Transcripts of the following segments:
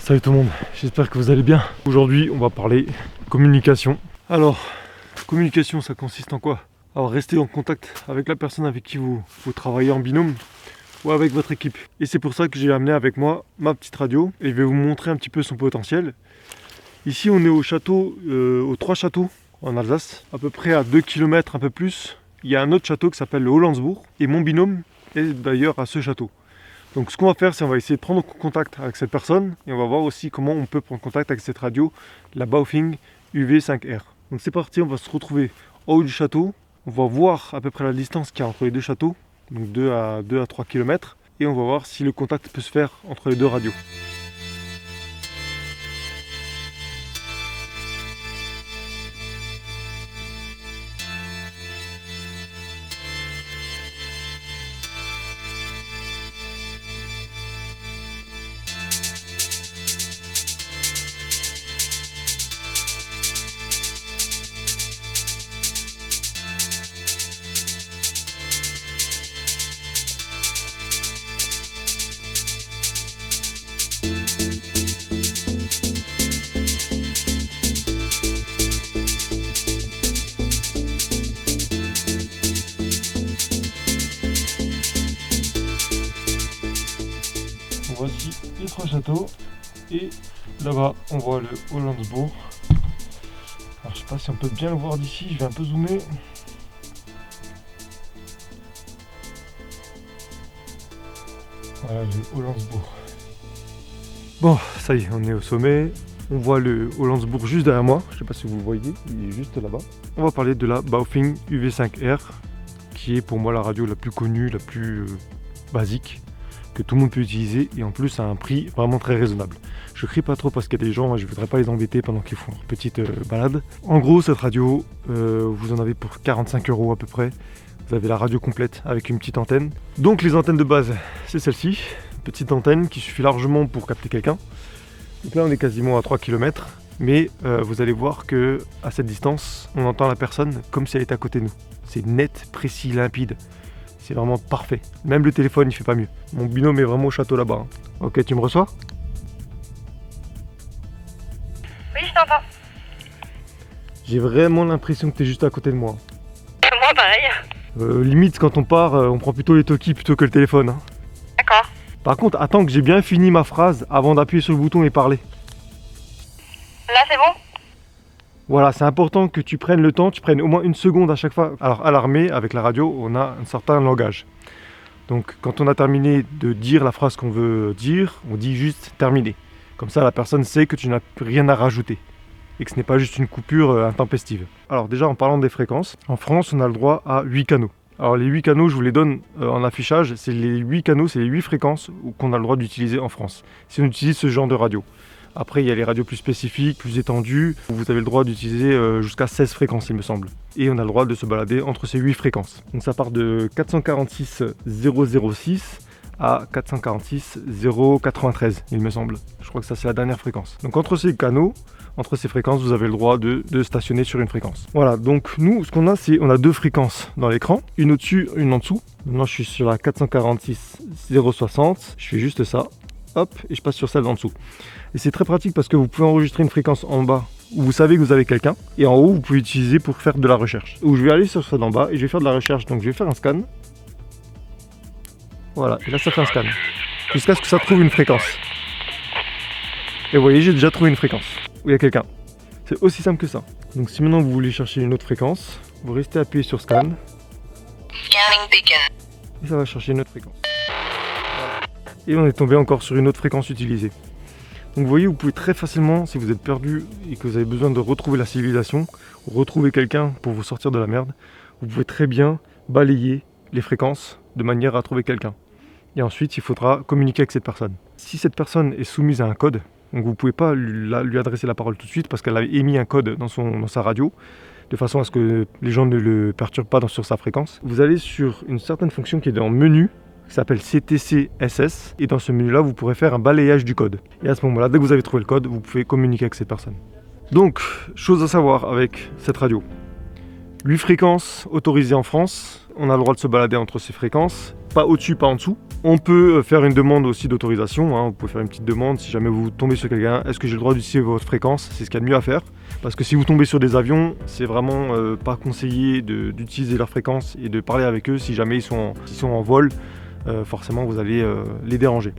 Salut tout le monde, j'espère que vous allez bien. Aujourd'hui on va parler communication. Alors, communication ça consiste en quoi? Alors rester en contact avec la personne avec qui vous travaillez en binôme ou avec votre équipe. Et c'est pour ça que j'ai amené avec moi ma petite radio et je vais vous montrer un petit peu son potentiel. Ici on est au château, aux 3 châteaux en Alsace, à peu près à 2 km un peu plus. Il y a un autre château qui s'appelle le Hollandsbourg et mon binôme est d'ailleurs à ce château. Donc ce qu'on va faire, c'est on va essayer de prendre contact avec cette personne et on va voir aussi comment on peut prendre contact avec cette radio, la Baofeng UV5R. Donc c'est parti, on va se retrouver en haut du château, on va voir à peu près la distance qu'il y a entre les deux châteaux, donc 2 à 3 km, et on va voir si le contact peut se faire entre les deux radios. Voici les 3 châteaux et là-bas on voit le Hollandsbourg. Alors je sais pas si on peut bien le voir d'ici, je vais un peu zoomer. Voilà le Hollandsbourg. Bon, ça y est, on est au sommet. On voit le Hollandsbourg juste derrière moi, je sais pas si vous le voyez, il est juste là-bas. On va parler de la Baofeng UV5R qui est pour moi la radio la plus connue, la plus basique, que tout le monde peut utiliser et en plus à un prix vraiment très raisonnable. Je crie pas trop parce qu'il y a des gens, je voudrais pas les embêter pendant qu'ils font leur petite balade. En gros cette radio, vous en avez pour 45 € à peu près. Vous avez la radio complète avec une petite antenne. Donc les antennes de base, c'est celle-ci, petite antenne qui suffit largement pour capter quelqu'un. Donc là on est quasiment à 3 km, mais vous allez voir que à cette distance, on entend la personne comme si elle était à côté de nous. C'est net, précis, limpide. C'est vraiment parfait. Même le téléphone, il fait pas mieux. Mon binôme est vraiment au château là-bas. Ok, tu me reçois? Oui, je t'entends. J'ai vraiment l'impression que tu es juste à côté de moi. Moi, pareil. Limite, quand on part, on prend plutôt les talkies plutôt que le téléphone. D'accord. Par contre, attends que j'ai bien fini ma phrase avant d'appuyer sur le bouton et parler. Là, c'est bon? Voilà, c'est important que tu prennes le temps, tu prennes au moins une seconde à chaque fois. Alors à l'armée, avec la radio, on a un certain langage. Donc quand on a terminé de dire la phrase qu'on veut dire, on dit juste terminé. Comme ça la personne sait que tu n'as rien à rajouter et que ce n'est pas juste une coupure intempestive. Alors déjà en parlant des fréquences, en France on a le droit à 8 canaux. Alors les 8 canaux, je vous les donne en affichage, c'est les 8 canaux, c'est les 8 fréquences qu'on a le droit d'utiliser en France. Si on utilise ce genre de radio. Après, il y a les radios plus spécifiques, plus étendues. Vous avez le droit d'utiliser jusqu'à 16 fréquences, il me semble. Et on a le droit de se balader entre ces 8 fréquences. Donc ça part de 446 006 à 446 093, il me semble. Je crois que ça, c'est la dernière fréquence. Donc entre ces canaux, entre ces fréquences, vous avez le droit de stationner sur une fréquence. Voilà, donc nous, ce qu'on a, c'est on a 2 fréquences dans l'écran. Une au-dessus, une en dessous. Maintenant, je suis sur la 446 060. Je fais juste ça. Hop, et je passe sur celle d'en dessous. Et c'est très pratique parce que vous pouvez enregistrer une fréquence en bas où vous savez que vous avez quelqu'un, et en haut vous pouvez utiliser pour faire de la recherche. Où je vais aller sur celle d'en bas et je vais faire de la recherche. Donc je vais faire un scan. Voilà, et là ça fait un scan. Jusqu'à ce que ça trouve une fréquence. Et vous voyez, j'ai déjà trouvé une fréquence où il y a quelqu'un. C'est aussi simple que ça. Donc si maintenant vous voulez chercher une autre fréquence, vous restez appuyé sur scan. Scanning beacon. Et ça va chercher une autre fréquence. Et on est tombé encore sur une autre fréquence utilisée. Donc vous voyez, vous pouvez très facilement, si vous êtes perdu et que vous avez besoin de retrouver la civilisation, ou retrouver quelqu'un pour vous sortir de la merde, vous pouvez très bien balayer les fréquences de manière à trouver quelqu'un. Et ensuite, il faudra communiquer avec cette personne. Si cette personne est soumise à un code, donc vous ne pouvez pas lui adresser la parole tout de suite parce qu'elle a émis un code dans sa radio, de façon à ce que les gens ne le perturbent pas sur sa fréquence. Vous allez sur une certaine fonction qui est dans menu, qui s'appelle CTCSS, et dans ce menu là vous pourrez faire un balayage du code, et à ce moment là, dès que vous avez trouvé le code, vous pouvez communiquer avec cette personne. Donc, chose à savoir avec cette radio, 8 fréquences autorisées en France, on a le droit de se balader entre ces fréquences, pas au-dessus, pas en dessous, On peut faire une demande aussi d'autorisation, hein. Vous pouvez faire une petite demande si jamais vous tombez sur quelqu'un. Est-ce que j'ai le droit d'utiliser votre fréquence? C'est ce qu'il y a de mieux à faire. Parce que si vous tombez sur des avions, c'est vraiment pas conseillé d'utiliser leur fréquence et de parler avec eux si jamais ils sont en vol. Forcément, vous allez les déranger.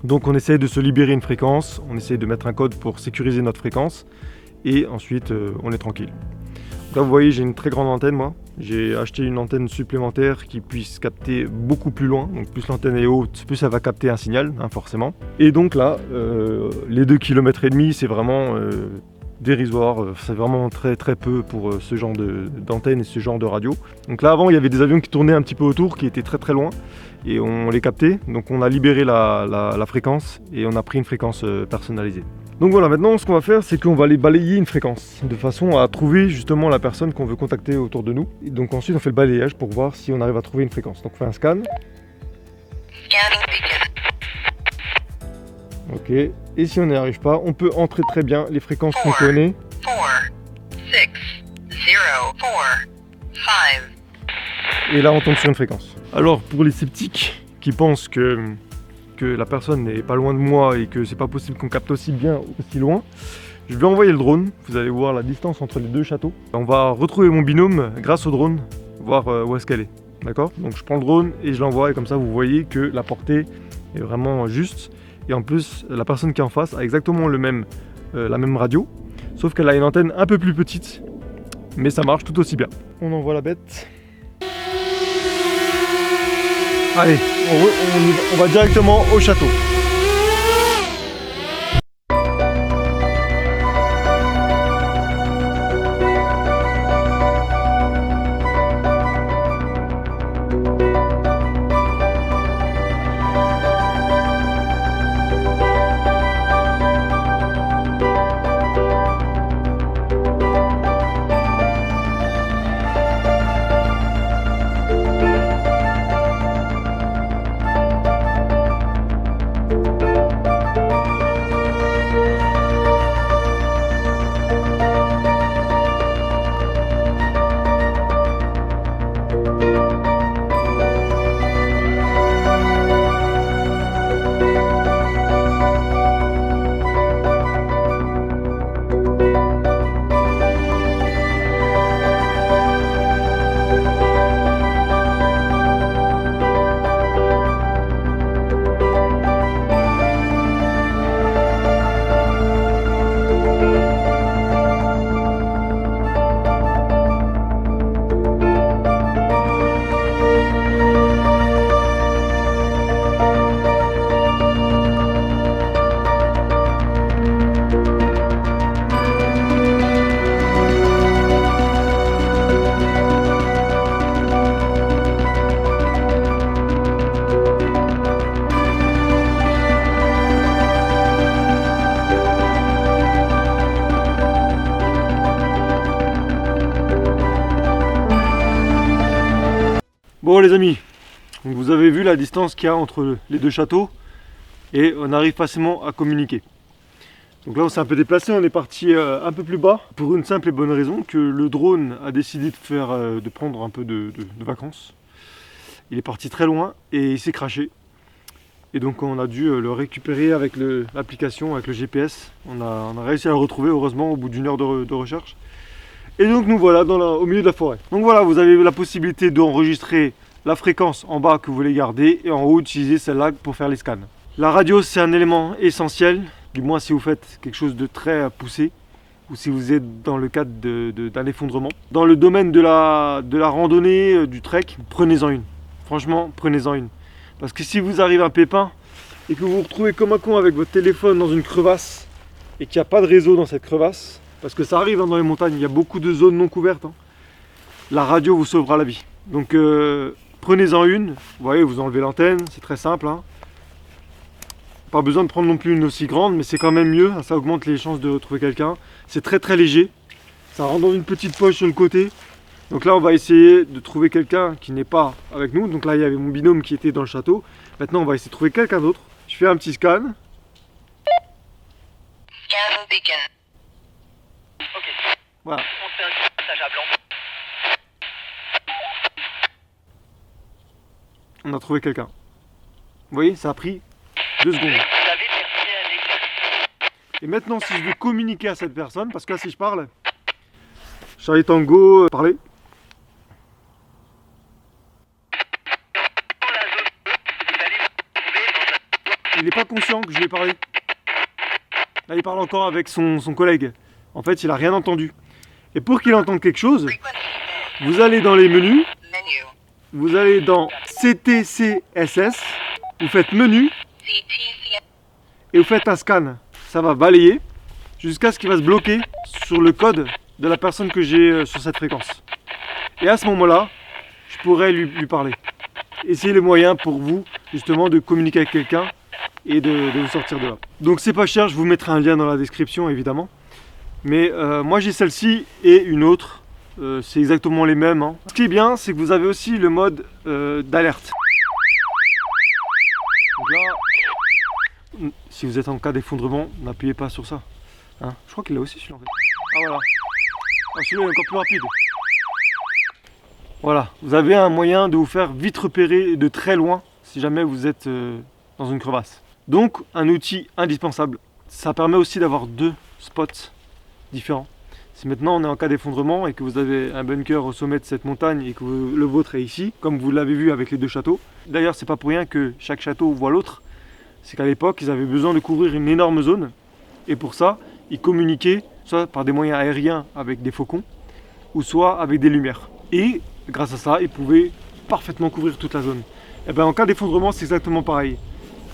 Donc on essaie de se libérer une fréquence, on essaie de mettre un code pour sécuriser notre fréquence et ensuite on est tranquille. Là vous voyez, j'ai une très grande antenne moi. J'ai acheté une antenne supplémentaire qui puisse capter beaucoup plus loin. Donc plus l'antenne est haute, plus elle va capter un signal, hein, forcément. Et donc là, les 2,5 km c'est vraiment dérisoire. C'est vraiment très très peu pour ce genre d'antenne et ce genre de radio. Donc là avant, il y avait des avions qui tournaient un petit peu autour, qui étaient très très loin. Et on les captait. Donc on a libéré la fréquence et on a pris une fréquence personnalisée. Donc voilà, maintenant ce qu'on va faire, c'est qu'on va aller balayer une fréquence de façon à trouver justement la personne qu'on veut contacter autour de nous. Et donc ensuite on fait le balayage pour voir si on arrive à trouver une fréquence. Donc on fait un scan. Scanning beacon. Ok. Et si on n'y arrive pas, on peut entrer très bien les fréquences qu'on connaît. 4, 6, 0, 4, 5. Et là on tombe sur une fréquence. Alors pour les sceptiques qui pensent que la personne n'est pas loin de moi et que c'est pas possible qu'on capte aussi bien, aussi loin, je vais envoyer le drone. Vous allez voir la distance entre les deux châteaux. On va retrouver mon binôme grâce au drone, voir où est-ce qu'elle est. D'accord? Donc je prends le drone et je l'envoie et comme ça vous voyez que la portée est vraiment juste. Et en plus, la personne qui est en face a exactement la même radio, sauf qu'elle a une antenne un peu plus petite, mais ça marche tout aussi bien. On envoie la bête. Allez, on va directement au château. Bon les amis, donc vous avez vu la distance qu'il y a entre les deux châteaux et on arrive facilement à communiquer. Donc là on s'est un peu déplacé, on est parti un peu plus bas pour une simple et bonne raison que le drone a décidé de prendre un peu de vacances. Il est parti très loin et il s'est crashé. Et donc on a dû le récupérer avec l'application, avec le GPS. On a réussi à le retrouver heureusement au bout d'une heure de recherche. Et donc nous voilà au milieu de la forêt. Donc voilà, vous avez la possibilité d'enregistrer la fréquence en bas que vous voulez garder et en haut utiliser celle-là pour faire les scans. La radio c'est un élément essentiel, du moins si vous faites quelque chose de très poussé ou si vous êtes dans le cadre d'un effondrement. Dans le domaine de la randonnée, du trek, prenez-en une. Franchement, prenez-en une. Parce que si vous arrive un pépin et que vous vous retrouvez comme un con avec votre téléphone dans une crevasse et qu'il n'y a pas de réseau dans cette crevasse, parce que ça arrive dans les montagnes, il y a beaucoup de zones non couvertes, la radio vous sauvera la vie. Donc prenez-en une, vous voyez, vous enlevez l'antenne, c'est très simple. Pas besoin de prendre non plus une aussi grande, mais c'est quand même mieux, ça augmente les chances de retrouver quelqu'un. C'est très très léger, ça rentre dans une petite poche sur le côté. Donc là on va essayer de trouver quelqu'un qui n'est pas avec nous. Donc là il y avait mon binôme qui était dans le château. Maintenant on va essayer de trouver quelqu'un d'autre. Je fais un petit scan. Scanning beacon. Ok, Voilà. on fait un passage à blanc. On a trouvé quelqu'un. Vous voyez, ça a pris 2 secondes. Vous avez terminé un exercice. Et maintenant, si je veux communiquer à cette personne, parce que là, si je parle, Charlie Tango, parler. Dans la zone 2, vous allez vous trouver dans un... Il n'est pas conscient que je lui ai parlé. Là, il parle encore avec son collègue. En fait, il n'a rien entendu. Et pour qu'il entende quelque chose, Frequency vous allez dans les menus, menu. vous allez dans CTCSS, vous faites menu CTC et vous faites un scan. Ça va balayer jusqu'à ce qu'il va se bloquer sur le code de la personne que j'ai sur cette fréquence. Et à ce moment-là, je pourrais lui parler. Essayez les moyens pour vous, justement, de communiquer avec quelqu'un et de vous sortir de là. Donc c'est pas cher, je vous mettrai un lien dans la description, évidemment. Mais moi j'ai celle-ci et une autre. C'est exactement les mêmes, hein. Ce qui est bien, c'est que vous avez aussi le mode d'alerte. Donc là, si vous êtes en cas d'effondrement, n'appuyez pas sur ça. Hein, je crois qu'il l'a aussi celui-là en fait. Ah voilà. Ah, celui-là est encore plus rapide. Voilà, vous avez un moyen de vous faire vite repérer de très loin si jamais vous êtes dans une crevasse. Donc un outil indispensable. Ça permet aussi d'avoir 2 spots différents. Si maintenant on est en cas d'effondrement et que vous avez un bunker au sommet de cette montagne et que le vôtre est ici, comme vous l'avez vu avec les 2 châteaux. D'ailleurs, c'est pas pour rien que chaque château voit l'autre. C'est qu'à l'époque, ils avaient besoin de couvrir une énorme zone. Et pour ça, ils communiquaient soit par des moyens aériens avec des faucons, ou soit avec des lumières. Et grâce à ça, ils pouvaient parfaitement couvrir toute la zone. Et bien en cas d'effondrement, c'est exactement pareil.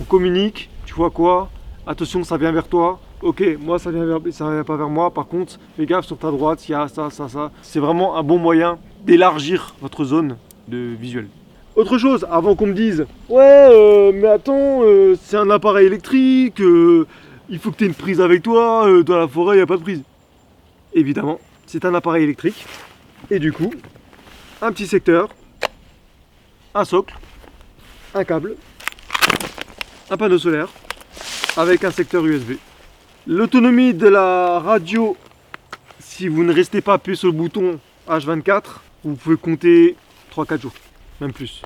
On communique, tu vois quoi? Attention, ça vient vers toi. Ok, moi ça vient pas vers moi. Par contre, fais gaffe, sur ta droite, il y a ça, ça, ça. C'est vraiment un bon moyen d'élargir votre zone de visuel. Autre chose, avant qu'on me dise ouais, mais attends, c'est un appareil électrique, il faut que tu aies une prise avec toi, dans la forêt il n'y a pas de prise. Évidemment, c'est un appareil électrique. Et du coup, un petit secteur, un socle, un câble, un panneau solaire avec un secteur USB. L'autonomie de la radio, si vous ne restez pas appuyé sur le bouton H24, vous pouvez compter 3-4 jours, même plus.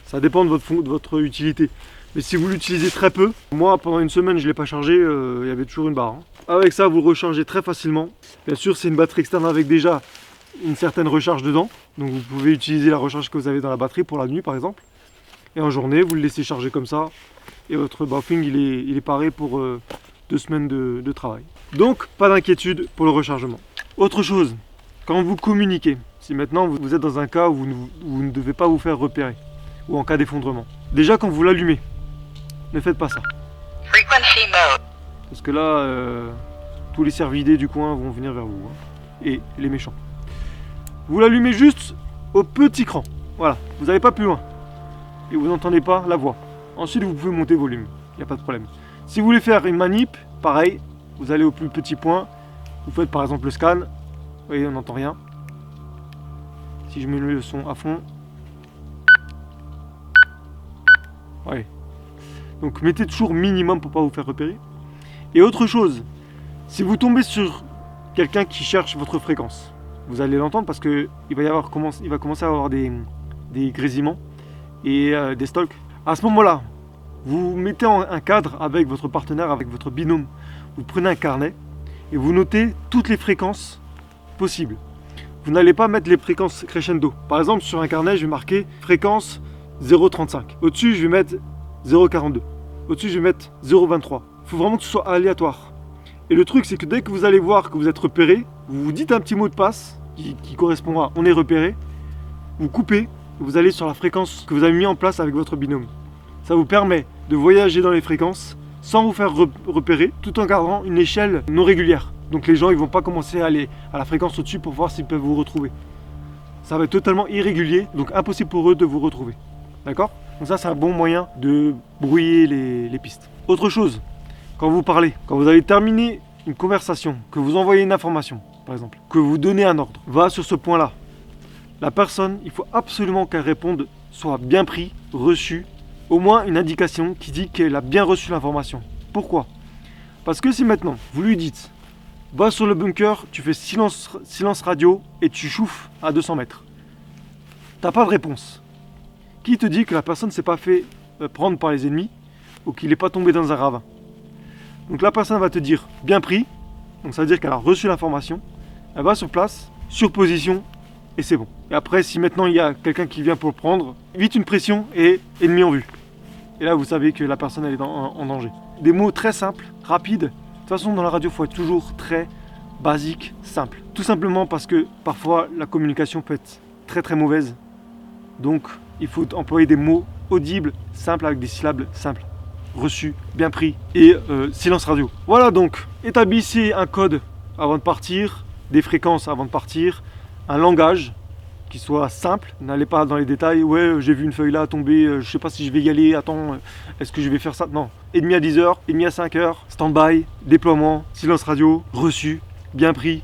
Ça dépend de votre utilité. Mais si vous l'utilisez très peu, moi pendant une semaine je ne l'ai pas chargé, il y avait toujours une barre. Hein. Avec ça vous le rechargez très facilement. Bien sûr c'est une batterie externe avec déjà une certaine recharge dedans. Donc vous pouvez utiliser la recharge que vous avez dans la batterie pour la nuit par exemple. Et en journée vous le laissez charger comme ça. Et votre baffing il est paré pour 2 semaines de travail. Donc pas d'inquiétude pour le rechargement. Autre chose, quand vous communiquez, si maintenant vous êtes dans un cas où vous ne devez pas vous faire repérer, ou en cas d'effondrement. Déjà quand vous l'allumez, ne faites pas ça. frequency mode. Parce que là, tous les cervidés du coin vont venir vers vous. Hein. Et les méchants. Vous l'allumez juste au petit cran. Voilà, vous n'allez pas plus loin. Et vous n'entendez pas la voix. Ensuite, vous pouvez monter volume. Il n'y a pas de problème. Si vous voulez faire une manip, pareil, vous allez au plus petit point. Vous faites par exemple le scan. Vous voyez, on n'entend rien. Si je mets le son à fond. Ouais. Donc mettez toujours minimum pour pas vous faire repérer. Et autre chose, si vous tombez sur quelqu'un qui cherche votre fréquence, vous allez l'entendre parce que il va commencer à avoir des grésillements et des stalks. À ce moment-là, vous mettez un cadre avec votre partenaire, avec votre binôme. Vous prenez un carnet et vous notez toutes les fréquences possibles. Vous n'allez pas mettre les fréquences crescendo. Par exemple, sur un carnet, je vais marquer fréquence 0,35. Au-dessus, je vais mettre 0,42. Au-dessus, je vais mettre 0,23. Il faut vraiment que ce soit aléatoire. Et le truc, c'est que dès que vous allez voir que vous êtes repéré, vous vous dites un petit mot de passe qui correspond à on est repéré. Vous coupez et vous allez sur la fréquence que vous avez mis en place avec votre binôme. Ça vous permet de voyager dans les fréquences sans vous faire repérer, tout en gardant une échelle non régulière. Donc les gens ils vont pas commencer à aller à la fréquence au-dessus pour voir s'ils peuvent vous retrouver. Ça va être totalement irrégulier, donc impossible pour eux de vous retrouver. D'accord? Donc ça c'est un bon moyen de brouiller les pistes. Autre chose, quand vous parlez, quand vous avez terminé une conversation, que vous envoyez une information, par exemple, que vous donnez un ordre, va sur ce point-là. La personne, il faut absolument qu'elle réponde, soit bien pris, reçu, au moins une indication qui dit qu'elle a bien reçu l'information. Pourquoi? Parce que si maintenant, vous lui dites, va sur le bunker, tu fais silence radio et tu chauffes à 200 mètres. T'as pas de réponse. Qui te dit que la personne s'est pas fait prendre par les ennemis ou qu'il n'est pas tombé dans un ravin. Donc la personne va te dire bien pris, donc ça veut dire qu'elle a reçu l'information, elle va sur place, sur position, et c'est bon. Et après, si maintenant il y a quelqu'un qui vient pour le prendre, vite une pression et ennemi en vue. Et là, vous savez que la personne elle est en danger. Des mots très simples, rapides. De toute façon, dans la radio, il faut être toujours très basique, simple. Tout simplement parce que parfois, la communication peut être très très mauvaise. Donc, il faut employer des mots audibles, simples, avec des syllabes simples. Reçu, bien pris et silence radio. Voilà donc, établissez un code avant de partir, des fréquences avant de partir, un langage qui soit simple, n'allez pas dans les détails, ouais j'ai vu une feuille là tomber, je sais pas si je vais y aller, attends, est-ce que je vais faire ça? Non, et demi à 10h, et demi à 5h, stand-by, déploiement, silence radio, reçu, bien pris,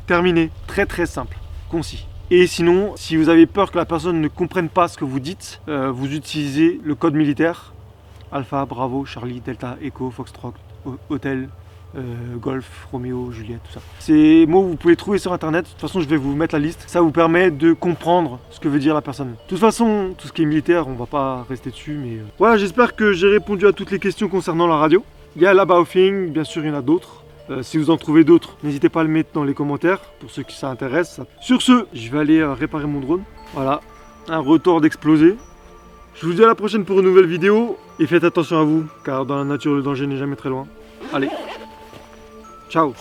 terminé, très très simple, concis. Et sinon, si vous avez peur que la personne ne comprenne pas ce que vous dites, vous utilisez le code militaire. Alpha, Bravo, Charlie, Delta, Echo, Foxtrot, Hotel, Golf, Romeo, Juliette, tout ça. Ces mots, vous pouvez trouver sur internet. De toute façon, je vais vous mettre la liste. Ça vous permet de comprendre ce que veut dire la personne. De toute façon, tout ce qui est militaire, on va pas rester dessus. Mais voilà, j'espère que j'ai répondu à toutes les questions concernant la radio. Il y a l'Abaofing, bien sûr, il y en a d'autres. Si vous en trouvez d'autres, n'hésitez pas à le mettre dans les commentaires pour ceux qui s'intéressent. Sur ce, je vais aller réparer mon drone. Voilà, un rotor d'exploser. Je vous dis à la prochaine pour une nouvelle vidéo et faites attention à vous car dans la nature le danger n'est jamais très loin. Allez, ciao.